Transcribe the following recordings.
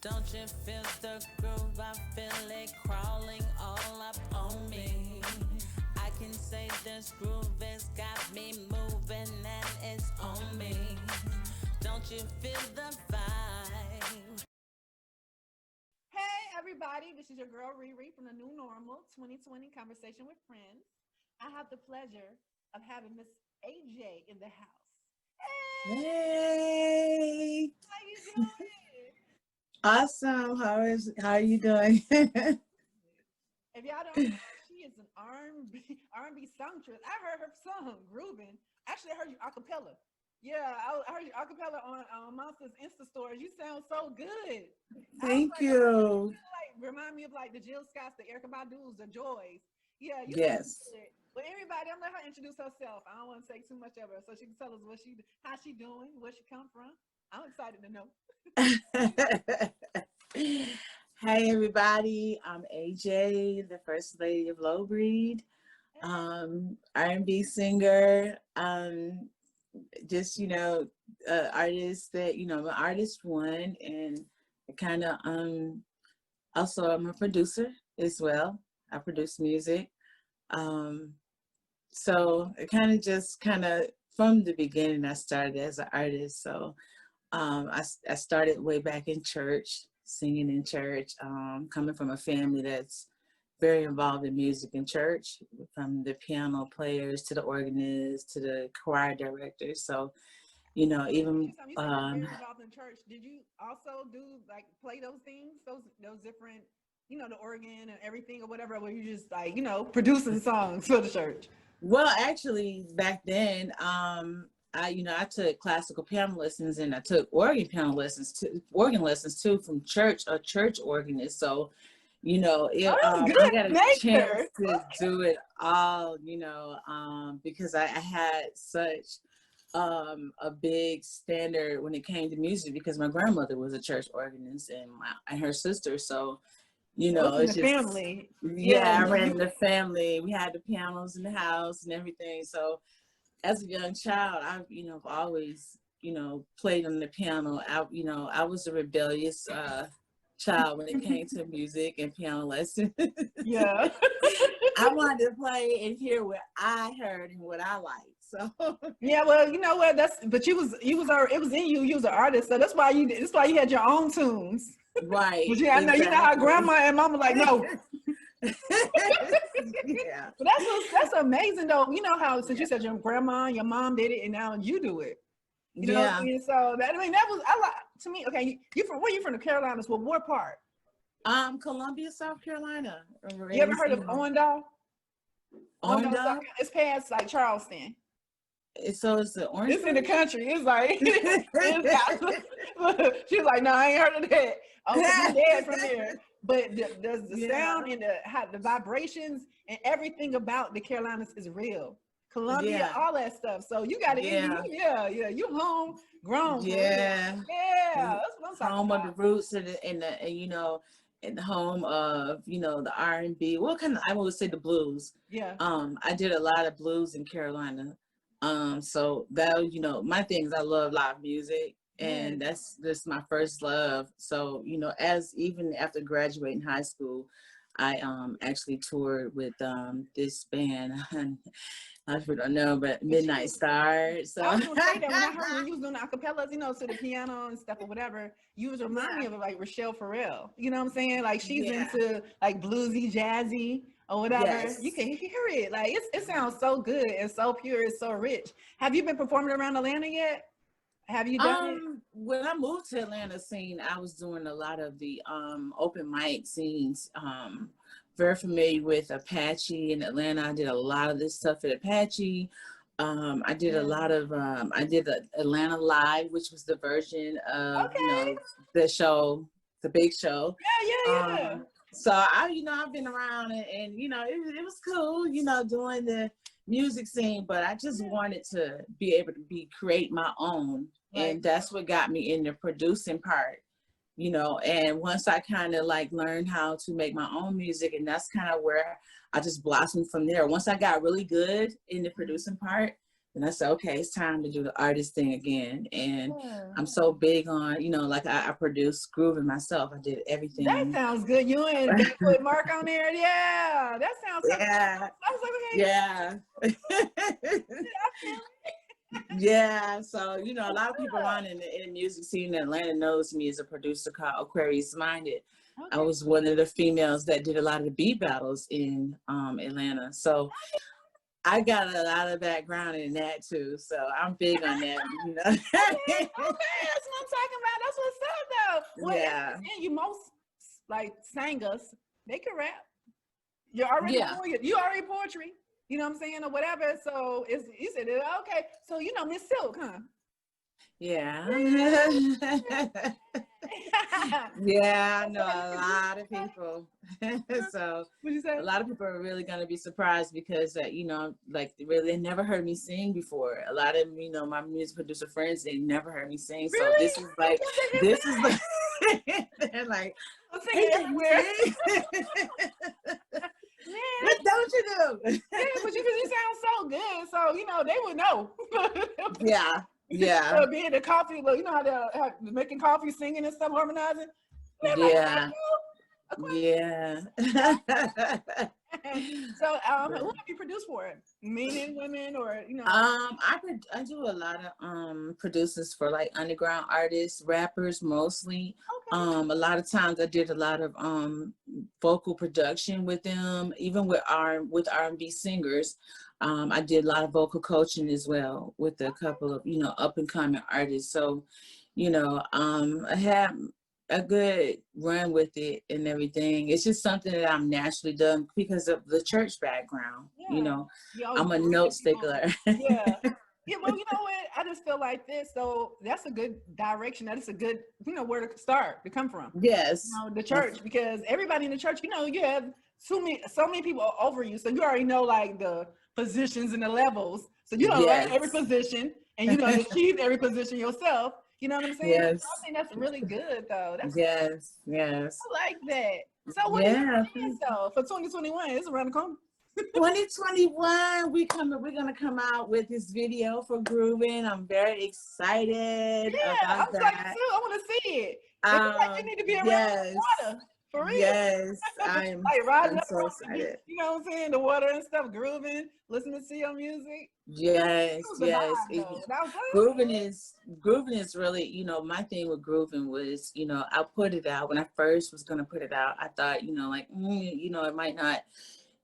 Don't you feel the groove? I feel it crawling all up on me. I can say this groove has got me moving and it's on me. Don't you feel the vibe? Hey, everybody, this is your girl Riri from the New Normal 2020 Conversation with Friends. I have the pleasure of having Miss AJ in the house. Hey, Hey, how you doing? awesome. How are you doing? If y'all don't know, she is an R&B songstress. I heard her song "Groovin." Actually, I heard you a cappella. Yeah, I heard you a cappella on Monster's Insta stories. You sound so good. I was Thank like, oh, you. you like remind me of like the Jill Scotts, the Erica Badu's, the Joys. Yeah, you sound Yes. good. But everybody, I'm gonna let her introduce herself. I don't want to take too much of her, so she can tell us how she doing, where she come from. I'm excited to know. Hey, everybody. I'm AJ, the First Lady of Low Breed, Hey, R&B singer. Just artist that I'm an artist one, and kind of also I'm a producer as well. I produce music. Um, so it kind of from the beginning I started as an artist. So I started way back in church, singing in church, coming from a family that's very involved in music in church, from the piano players to the organist to the choir directors. So even anytime you said you're very involved in church, did you also do like play those things, those different, the organ and everything or whatever, where you just like, producing songs for the church? well, actually, back then, I took classical piano lessons and I took organ lessons too from a church organist. So, Oh, that's I good got a chance nature. to do it all, because I had such a big standard when it came to music because my grandmother was a church organist and her sister. So, So it's in it's the just, family. Yeah, yeah, I ran the family. We had the pianos in the house and everything. So as a young child, I've always, played on the piano. I was a rebellious child when it came to music and piano lessons. yeah. I wanted to play and hear what I heard and what I liked. So Yeah, well, you know what? But it was in you. You was an artist, so that's why you had your own tunes. right, But yeah, I know you know how exactly. grandma and mama like no. Yeah, But that's amazing though. You know how since you yeah, said your grandma and your mom did it, and now you do it. You know what I yeah. mean? So that was I like to me. Okay, you from where you from the Carolinas? Well, what part? Columbia, South Carolina. You ever Raised heard of in Owendale? Owendale, South Orange. Carolina. It's past like Charleston. So it's the Orange It's in the Groove. country. It's like it's out. She's like, no, I ain't heard of that. Oh, because my dad from there. But the Yeah, sound and the vibrations and everything about the Carolinas is real. Columbia, yeah, all that stuff. So you got it in you. yeah, Yeah, yeah. You home grown for real. yeah. Yeah, that's what I'm talking Home of the about. roots and the home of the R&B. What kind of, I would say, the blues. Yeah. I did a lot of blues in Carolina. So that my thing is I love live music, Yes. and that's my first love. So as even after graduating high school, I actually toured with this band. I don't know, but But you Midnight Star. I So was gonna say that when I heard when you was doing the acapellas, to the piano and stuff or whatever, you was remind yeah, me of like Rochelle Farrell. You know what I'm saying? Like she's yeah, into like bluesy, jazzy or whatever. You yes. can hear it. Like it sounds so good and so pure. It's so rich. Have you been performing around Atlanta yet? Have you done it? When I moved to Atlanta scene, I was doing a lot of the open mic scenes. Very familiar with Apache in Atlanta. I did a lot of this stuff at Apache. I did a Yeah. lot of I did the Atlanta Live, which was the version of Okay. the show, the big show. Yeah, yeah, yeah. So I've been around it was cool, doing the music scene, but I just Yeah. wanted to be able to create my own, Right. and that's what got me in the producing part. And once I kind of like learned how to make my own music, and that's kind of where I just blossomed from there. Once I got really good in the producing part, And I said, okay, it's time to do the artist thing again. And Yeah. I'm so big on, you know, like I produced GROOVIN myself. I did That everything. sounds good. You and they put Mark on there. Yeah, that sounds so Yeah. good. I was like, okay, Yeah. I feel Yeah. So, you know, a lot of people around in the music scene in Atlanta knows me as a producer called Aquarius Minded. it. I Okay. was one of the females that did a lot of the beat battles in Atlanta. So I got a lot of background in that too. So I'm big on that, you know. Okay, that's what I'm talking about. That's what's up, though. Well, Yeah. and you most like singers, they can rap. You're already Yeah. you already poetry. You know what I'm saying, or whatever. So it's you said okay. So you know Miss Silk, huh? Yeah. Yeah. Yeah, I know a lot of people. So What'd you say? a lot of people are really going to be surprised because, you know, like really they never heard me sing before. A lot of, you know, my music producer friends, they never heard me sing. So Really? this is like, this is like, they're like, I'm hey, singing can you everywhere. sing? Man, What don't you do? yeah, but you sound so good, so you know they would know. Yeah, yeah, So being the coffee, you know how they're making coffee, singing and stuff, harmonizing. Everybody yeah, yeah. So, who have you produced for it? Men and women, or you know? I do a lot of producers for like underground artists, rappers mostly. Okay. A lot of times I did a lot of vocal production with them, even with R&B singers. I did a lot of vocal coaching as well with a couple of, you know, up and coming artists. So, you know, I have a good run with it and everything. It's just something that I'm naturally done because of the church background. You Yeah. know, You always I'm a bring note people. stickler. Yeah. Yeah, well, you know what? I just feel like this. So that's a good direction. That is a good, you know, where to start, to come from. Yes. You know, the church, because everybody in the church, you know, you have so many people over you. So you already know like the positions and the levels. So you don't learn Yes. every position and you don't achieve every position yourself. You know what I'm saying? Yes. So I think that's really good though. That's Yes. Yes. I like that. So what are your Yeah. plans though for 2021? It's around the corner. 2021, we're gonna come out with this video for GROOVIN. I'm very excited Yeah, I'm about excited that. too. I want to see it. It looks like you need to be around Yes. the water for real. Yes. Like riding I'm up so around the beach, excited. you know what I'm saying? The water and stuff, grooving, listening to your music. Yes, It was the yes. vibe though. And I was like, GROOVIN is really, you know, my thing with GROOVIN was, you know, I put it out when I first was gonna put it out. I thought, you know, like, you know, it might not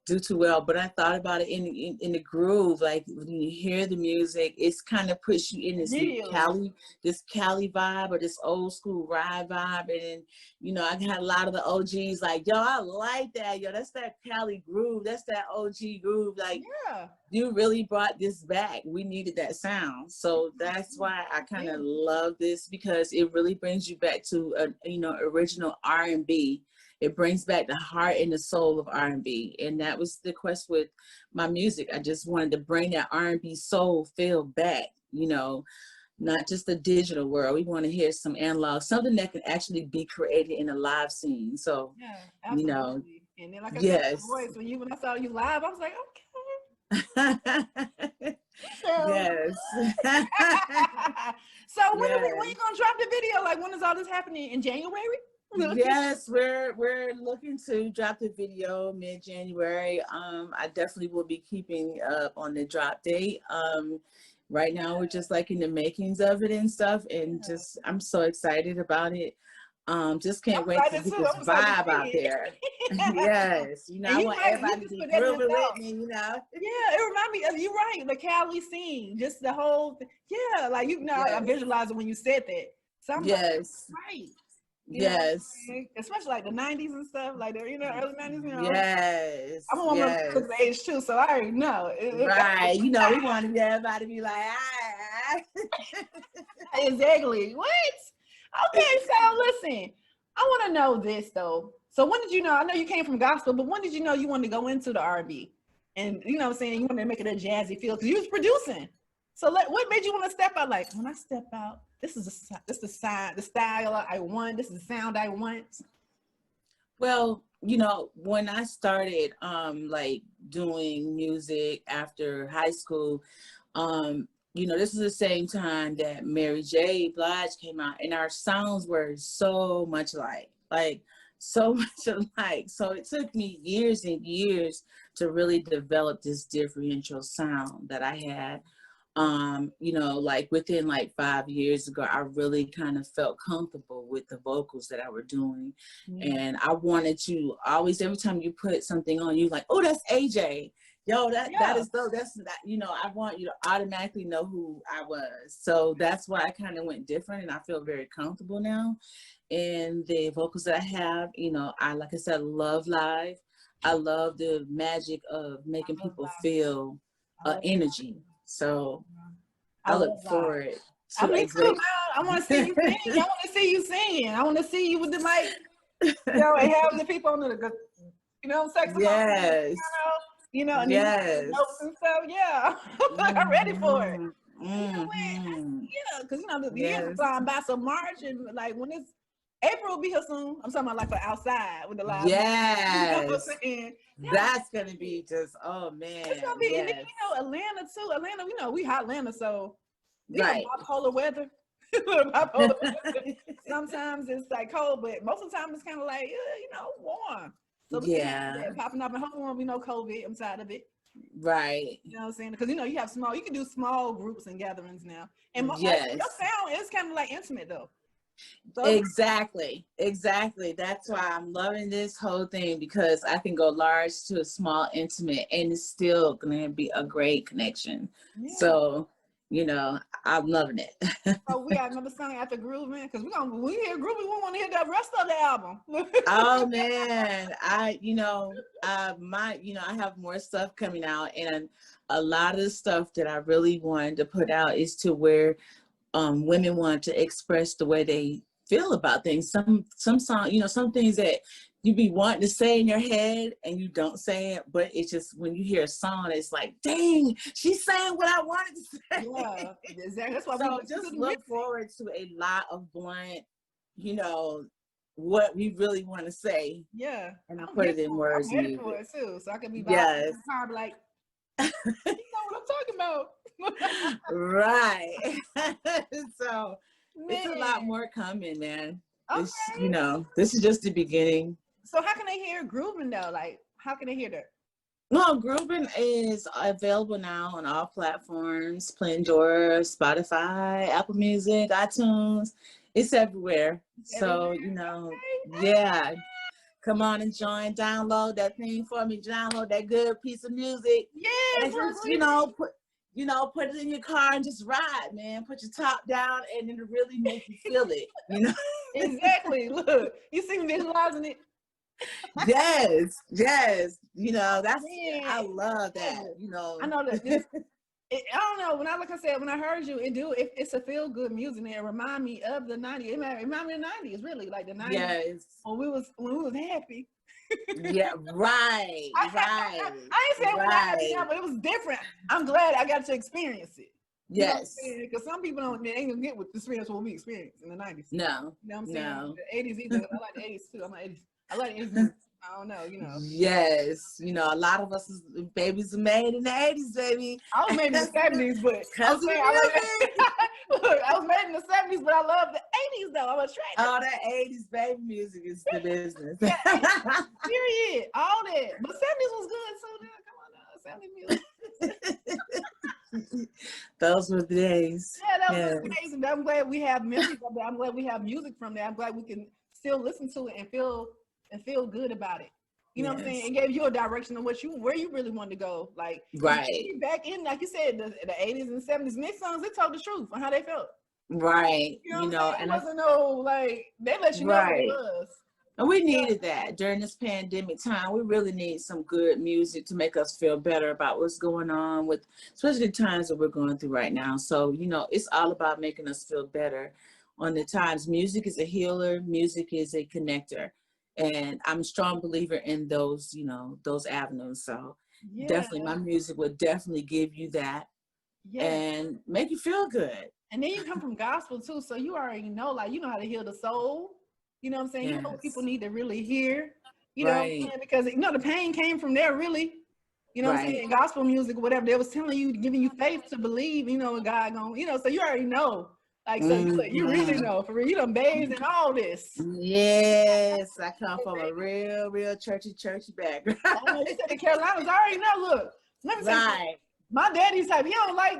do too well, but I thought about it in the groove. Like when you hear the music, it's kind of puts you in immediately. this Cali vibe or this old school ride vibe. And then, you know, I got a lot of the OGs like, yo, I like that, yo, that's that Cali groove, that's that OG groove. Like Yeah. you really brought this back. We needed that sound. So that's why I kind of love this, because it really brings you back to a, you know, original R&B. It brings back the heart and the soul of R&B. And that was the quest with my music. I just wanted to bring that R&B soul feel back, you know, not just the digital world. We want to hear some analog, something that can actually be created in a live scene. So, Yeah, you absolutely. know, And then like I said, yes. the voice, when I saw you live, I was like, okay. Yes. So when Yes. you gonna drop the video? Like when is all this happening? In January? Yes, we're looking to drop the video mid-January. I definitely will be keeping up on the drop date. Right now we're just like in the makings of it and stuff, and just I'm so excited about it. Just can't I'm wait to excited get too. this I'm excited to vibe out see there. it. Yes, you know, And I you want right, you everybody to just be put that in the grooving with thought. me, you know. Yeah, it reminds me of you're right, the Cali scene, just the whole thing. Yeah, like you know, I Yes. visualized it when you said that. So I'm like, Yes. right. You know what I'm Yes. saying? Especially like the 90s and stuff, like the, you know, early 90s, you know. Yes. I'm a woman of Yes. the age too, so I already know. Right. You know, we want everybody to be like, ah. Exactly. What? Okay, so listen, I want to know this though. So when did you know? I know you came from gospel, but when did you know you wanted to go into the R&B? And you know what I'm saying, you wanted to make it a jazzy feel because you was producing. So what made you want to step out? Like when I step out, this is the sign, the style I want. This is the sound I want. Well, you know, when I started like doing music after high school, You know, this is the same time that Mary J. Blige came out, and our sounds were so much like so much alike. So it took me years and years to really develop this differential sound that I had. You know, like within like 5 years ago, I really kind of felt comfortable with the vocals that I were doing. And I wanted to always, every time you put something on, you like, oh, that's AJ. Yo, that is though, that's that, you know, I want you to automatically know who I was. So that's why I kind of went different, and I feel very comfortable now in the vocals that I have. You know, I, like I said, love live. I love the magic of making people feel energy. So I look forward I to a mean, too, great. man. I want to see you sing. I want to see you singing. I want to see you with the mic, you know, and have the people on the, you know, saxophone. Yes. You know, and yes. notes and stuff. Yeah, I'm ready for it. Mm-hmm. Yeah, because you know the Yes. years are flying by so March, and like when it's April will be here soon. I'm talking about like for outside with the live. Yes. You know what I'm saying? That's gonna be just, oh man. It's gonna be, yes. and then, you know, Atlanta too. Atlanta, you know, we hot Atlanta, so right. bipolar weather. Bipolar weather. Sometimes it's like cold, but most of the time it's kind of like you know, warm. So we can have that popping up, and hopefully won't be no COVID. I'm tired of it. Right. You know what I'm saying? Because you know you can do small groups and gatherings now, and yes. Your sound is kind of like intimate though. So exactly. That's why I'm loving this whole thing, because I can go large to a small intimate, and it's still gonna be a great connection. Yeah. So, you know, I'm loving it. So we got another song after Groovin, because when we hear Groovin, we want to hear the rest of the album. Oh man, I have more stuff coming out, and a lot of the stuff that I really wanted to put out is to where women want to express the way they feel about things. Some song, you know, some things that you be wanting to say in your head and you don't say it, but it's just when you hear a song, it's like, dang, she's saying what I wanted to say. Yeah, exactly. That's why so just look forward to a lot of blunt, you know, what we really want to say. Yeah, and I put it in words. I'm ready for it too, so I can be yes. like, you know what I'm talking about. right. So it's a lot more coming, man. Okay. You know, this is just the beginning. So how can they hear Groovin though? Like, how can they hear that? Well, Groovin is available now on all platforms: Pandora, Spotify, Apple Music, iTunes. It's everywhere. So, you know, yeah. Come on and join, download that thing for me, download that good piece of music. Yeah, and just, put it in your car and just ride, man. Put your top down and it'll really make you feel it, you know? Exactly. Look, you see me visualizing it. yes. You know, I love that, you know. I know that I don't know, like I said, when I heard you, it's a feel good music, and it remind me of the 90s. It remind me of the 90s, really, like the 90s. Yes. When we was happy. Yeah, right. I ain't saying we're not happy now, but it was different. I'm glad I got to experience it. Yes. Because some people ain't gonna get what the experience what we experienced in the 90s. No. You know what I'm saying? No. The 80s either. I like the 80s too. I like the 80s. I don't know, you know. Yes, you know, a lot of us babies are made in the 80s, baby. I was made in the 70s, but look, I was made in the 70s, but I love the 80s though. I'm attracted. All that 80s baby music is the business. Period. All that. But 70s was good too. Come on now, 70s music. Those were the days. Yeah, that was amazing. I'm glad we have memories of that. I'm glad we have music from that. I'm glad we can still listen to it and feel good about it. You know what I'm saying? It gave you a direction of where you really wanted to go. Like back in, like you said, the 80s and 70s, mix songs, they told the truth on how they felt. Right. You know and it wasn't they let you know what it was. And we needed that during this pandemic time. We really need some good music to make us feel better about what's going on with, especially the times that we're going through right now. So, you know, it's all about making us feel better on the times. Music is a healer. Music is a connector. And I'm a strong believer in those, you know, those avenues. So definitely my music would definitely give you that and make you feel good. And then you come from gospel too. So you already know, like, you know how to heal the soul. You know what I'm saying? You know what people need to really hear. You know what I'm saying? Because, you know, the pain came from there, really. You know what I'm saying? Gospel music, whatever. They was telling you, giving you faith to believe, you know, in God going, you know, so you already know. Like, so you really know, for real. You done bathed in all this. Yes, I come from a real churchy background. I know you said the Carolinas. I already know. Look, let me say Right. my daddy's type. He don't like,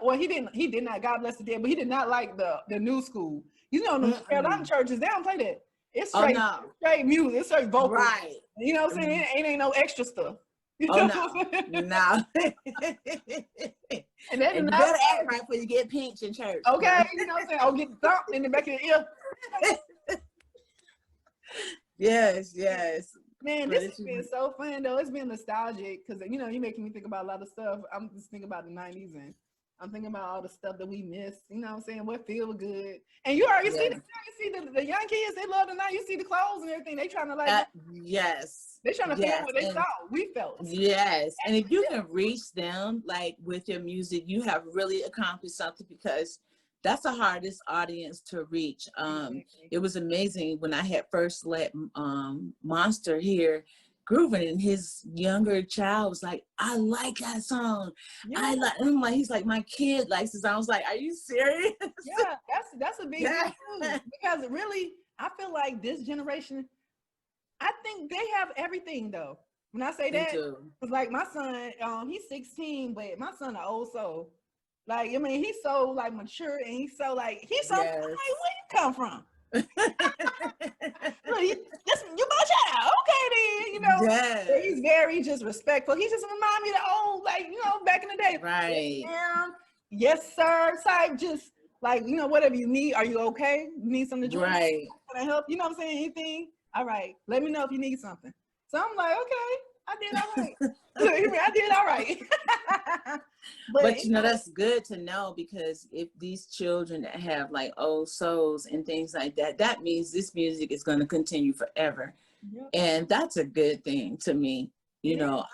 well, he did not, God bless the dead, but he did not like the new school. You know, the Carolina churches, they don't play that. It's straight, straight music. It's straight vocal. Right. You know what I'm saying? It ain't no extra stuff. You Oh, know no. And then you better act right before you get pinched in church. Okay, you know what I'm saying? Oh, get thumped in the back of the ear. Yes. Man, this has been so fun though. It's been nostalgic because you know you're making me think about a lot of stuff. I'm just thinking about the '90s and I'm thinking about all the stuff that we missed. You know what I'm saying? What feel good. And you already see the young kids. They love the night. You see the clothes and everything. They trying to like. Yes. They trying to feel what they saw. We felt. Yes, and if you can reach them like with your music, you have really accomplished something because that's the hardest audience to reach. It was amazing when I had first let Monster hear GROOVIN, and his younger child was like, I like that song. I like, and I'm like, he's like, my kid likes this. I was like, are you serious? Yeah, that's a big deal too. Because really, I feel like this generation, I think they have everything though. When I say that, it's like my son, he's 16, but my son an old soul. Like, I mean, he's so like mature and he's so like, like, where you come from? Look, you my child. Okay then, you know. He's very just respectful. He just remind me of the old, like, you know, back in the day. Right. Yes, sir. Type, just like, you know, whatever you need. Are you okay? You need something to drink? Right. Can I help? You know what I'm saying? Anything? All right. Let me know if you need something. So I'm like, okay, I did all right. I did all right. But you know, that's good to know because if these children that have like old souls and things like that, that means this music is going to continue forever. Yep. And that's a good thing to me. You know,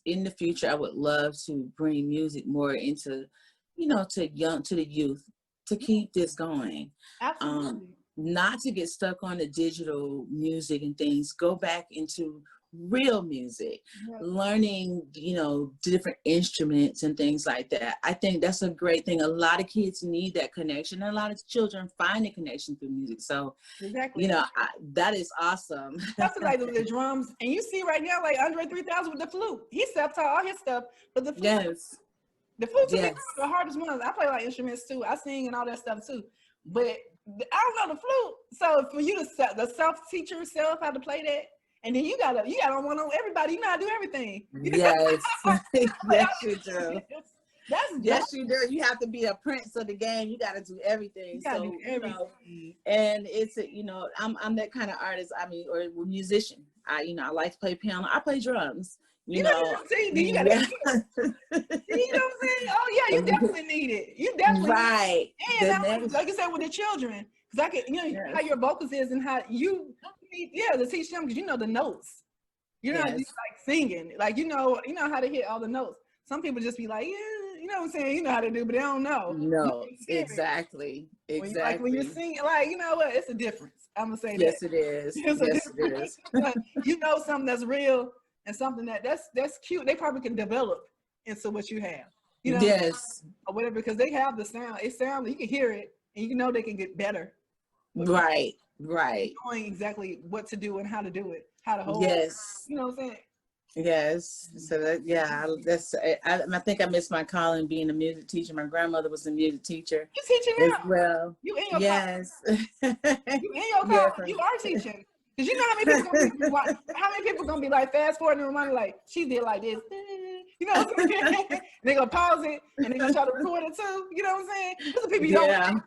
in the future, I would love to bring music more into, you know, to the youth to keep this going. Absolutely. Not to get stuck on the digital music and things, go back into real music, learning, you know, different instruments and things like that. I think that's a great thing. A lot of kids need that connection, and a lot of children find a connection through music. So, you know, that is awesome. That's like the drums, and you see right now, like Andre 3000 with the flute. He self-taught all his stuff, but the flute, the flute to me is the hardest ones. I play like instruments too. I sing and all that stuff too, but I don't know the flute. So for you to self-teach yourself how to play that. And then you gotta one on everybody. You know how to do everything. Yes, yes you do. Yes you do. You have to be a prince of the game. You got to do everything. You know, and it's you know, I'm that kind of artist. I mean, or musician. I like to play piano. I play drums. You know. You gotta, you know what I'm saying? Oh yeah, you definitely need it. You definitely right. And like you said with the children, because I can, you know how your vocals is and how you. To teach them because you know the notes. You're not just like singing, like you know how to hit all the notes. Some people just be like, yeah, you know what I'm saying, you know how to do, but they don't know. No, exactly. When you sing, like you know what, it's a difference. I'm gonna say yes, that. It is. Yes, it is. You know something that's real and something that's cute. They probably can develop into what you have. You know, yes, or whatever, because they have the sound. It sounds, you can hear it, and you know they can get better. Right. Knowing exactly what to do and how to do it, how to hold it. You know what I'm saying? Yes. So I think I missed my calling being a music teacher. My grandmother was a music teacher. You teaching now? Well. You in your yes. You in your college. You are teaching. Because you know how many people gonna be like fast forward and remind like she did like this. You know what I'm saying? They're gonna pause it and they're gonna try to record it too. You know what I'm saying? There's people you don't.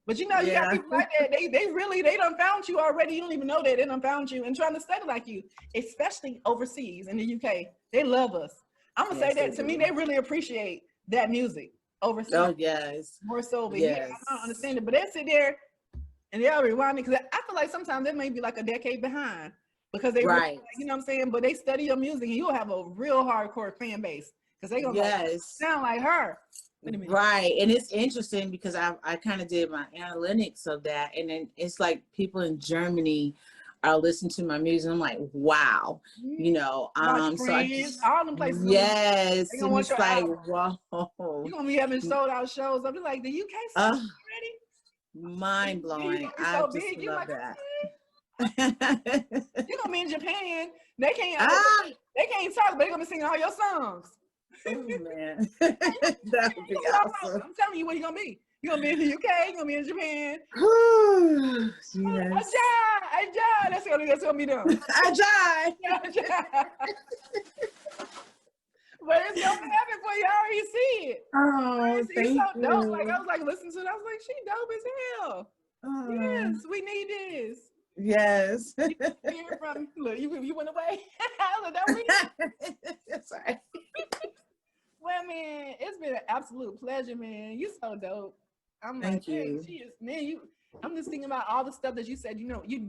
But you know, you got people like that. They done found you already. You don't even know that they done found you and trying to study like you, especially overseas in the UK. They love us. I'm gonna say that to me, they really appreciate that music overseas. Oh yes. More so over here. I don't understand it, but they sit there and they'll rewind me because I feel like sometimes they may be like a decade behind because they really, you know what I'm saying. But they study your music and you'll have a real hardcore fan base because they gonna like, sound like her. Right. And it's interesting because I kind of did my analytics of that. And then it's like people in Germany I'll listen to my music. I'm like, wow, you know, Watch so I Friends, just, all them places. yes, They gonna and want it's your like, album. whoa, You gonna be having sold out shows. I'll be like, the UK uh, sold already? mind You blowing. gonna be I so just big. You're love like, that. you gonna be in Japan. They can't. Ah, They can't talk, but they gonna be singing all your songs. oh man, that would be awesome. I'm telling you where you gonna be. You gonna be in the UK. You gonna be in Japan. Yes. Ajay. That's gonna be done. Ajay. But it's gonna happen for you. I already see it. Oh, She's thank so dope. Like you. I was like listening to it. I was like, she dope as hell. Oh, Yes, we need this. yes. You hear from look, you went away. I was like, don't we? Sorry. Well, man, it's been an absolute pleasure, man. You so dope. I'm Thank like, hey, you. she is, man. I'm just thinking about all the stuff that you said. You know, you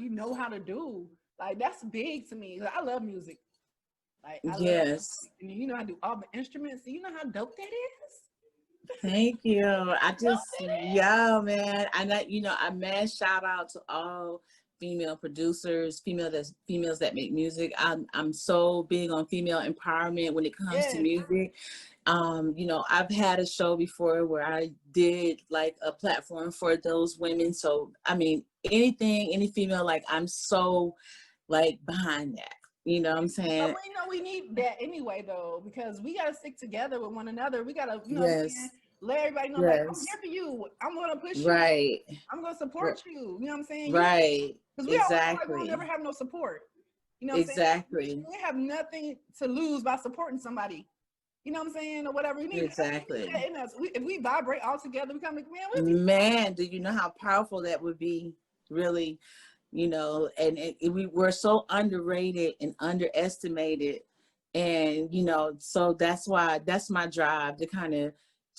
know how to do. Like that's big to me. Like, I love music. Like I love Yes. music. And you know how to do all the instruments. So you know how dope that is. Thank you. I just, yeah, man. And that, you know, I mad shout out to all female producers, females that make music. I'm so big on female empowerment when it comes to music. You know, I've had a show before where I did like a platform for those women. So I mean, any female, like I'm so like behind that. You know what I'm saying? But we know we need that anyway, though, because we gotta stick together with one another. We gotta, you know, Yes. let everybody know, like, I'm here for you. I'm gonna push you. Right. I'm gonna support you. You know what I'm saying? Right. Because we all feel like Exactly. we'll never have no support. You know what I'm Exactly. saying? We have nothing to lose by supporting somebody. You know what I'm saying? Or whatever. We need Exactly. that in us. If we vibrate all together, we come like, man, do you know how powerful that would be? Really, you know, and we're so underrated and underestimated. And, you know, so that's why, that's my drive to kind of,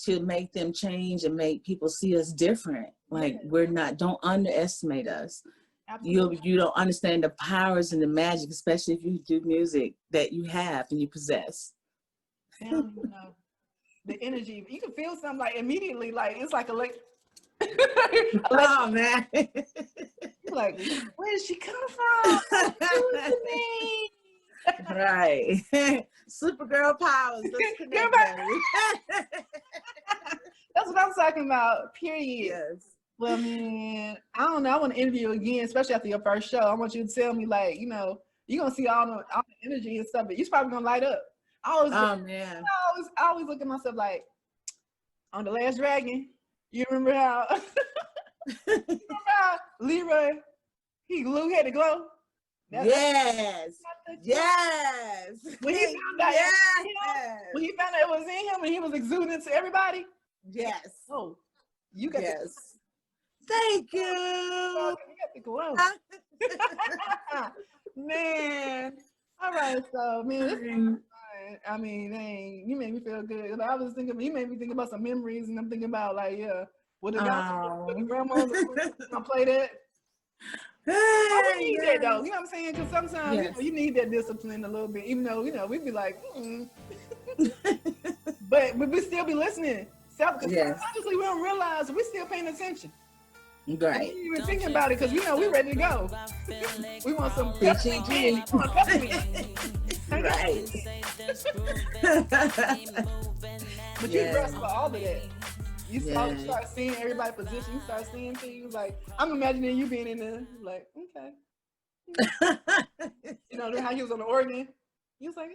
to make them change and make people see us different. Like we're not, don't underestimate us. Absolutely. You don't understand the powers and the magic, especially if you do music that you have and you possess. I don't even know. The energy, you can feel something like immediately, like it's like oh man. Like, where is she coming from? Right. Supergirl powers. Let's connect, That's what I'm talking about. Period. Yes. Well, man, I don't know. I want to interview you again, especially after your first show. I want you to tell me, like, you know, you're gonna see all the energy and stuff, but you're probably gonna light up. Man. I always look at myself like on The Last Dragon. You remember how? Leroy, he had to glow. Yes. Yes. When he found out, when he found out it was in him and he was exuding it to everybody. Yes. Oh, you got yes. Thank you. You got to glow. Man. All right, so man, this is fun. I mean, dang, you made me feel good. I was thinking, you made me think about some memories, and I'm thinking about like, yeah, with the grandma gonna play that. I would need that though. You know what I'm saying? Because sometimes you need that discipline a little bit, even though we'd be like, but we still be listening. Obviously, we don't realize we're still paying attention. Right. We even thinking about it because we're ready to go. We want some peppermint. Right. But you grasp for all of that. You start seeing everybody position. You start seeing things like, I'm imagining you being in there like, okay. You know how he was on the organ? He was like,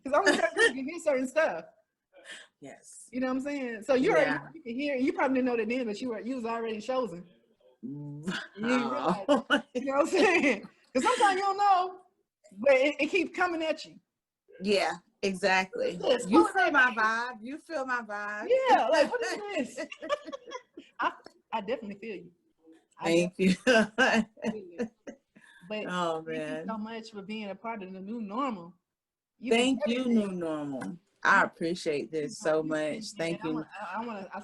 because only certain people can hear certain stuff. Yes. You know what I'm saying? So you can hear, you probably didn't know that then, but you was already chosen. You didn't realize, you know what I'm saying? Because sometimes you don't know, but it keeps coming at you. Yeah, exactly. You feel my vibe. You feel my vibe. Yeah, like what is this? I definitely feel you. Thank you. But man, thank you so much for being a part of the new normal. Thank you, new normal. I appreciate this so much. Thank you. Like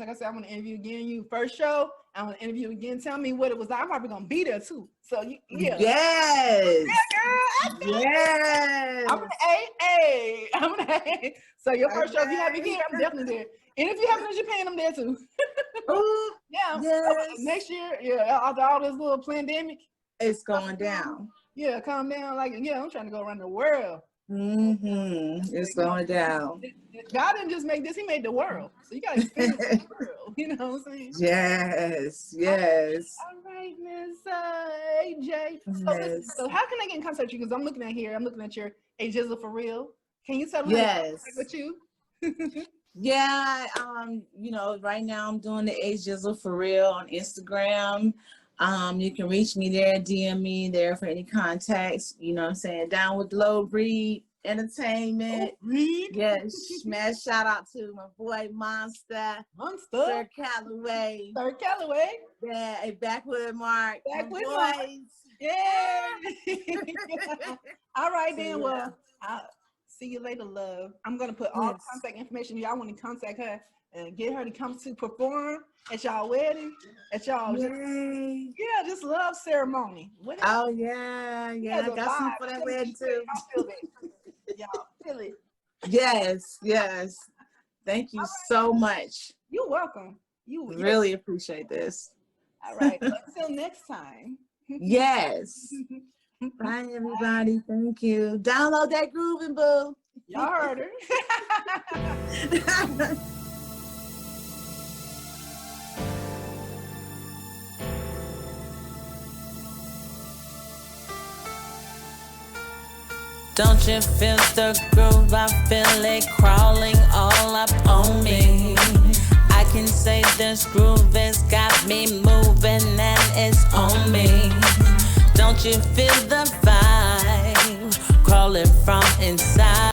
I said, I want to interview again. You first show. I want to interview again. Tell me what it was. I'm probably gonna be there too. So yeah. Yes. Yeah, girl. Yes. I'm an A. So your first show, if you have me here, I'm definitely there. And if you have it in Japan, I'm there too. Ooh, yeah. Yes. Next year, after all this little pandemic, It's going down. Yeah, calm down. Like, yeah, I'm trying to go around the world. It's going down. God didn't just make this, he made the world. So you gotta experience the world. You know what I'm saying? Yes. All right, Miss AJ. So, Yes. so how can I get in contact with you? Because I'm looking at your Jizzle for real. Can you tell me Yes. with you? Yeah, right now I'm doing the Jizzle for real on Instagram. You can reach me there, DM me there for any contacts. You know what I'm saying? Down with Low Breed Entertainment. Yes, smash shout out to my boy Monster. Sir Calloway. Yeah, a Backwood Mark. Backwood Mark. Yeah. All right, then. So, well, I'll see you later, love. I'm gonna put all the contact information. Y'all want to contact her and get her to come to perform at y'all wedding, at y'all just love ceremony. Oh yeah, I got some for that wedding too. I feel it. Y'all feel it. Yes. Thank you so much. You're welcome. You really appreciate this. All right. Until next time. Yes. Bye, everybody. Thank you. Download that GROOVIN, boo. Y'all heard her. Don't you feel the groove? I feel it crawling all up on me. I can say this groove has got me moving and it's on me. Don't you feel the vibe crawling from inside?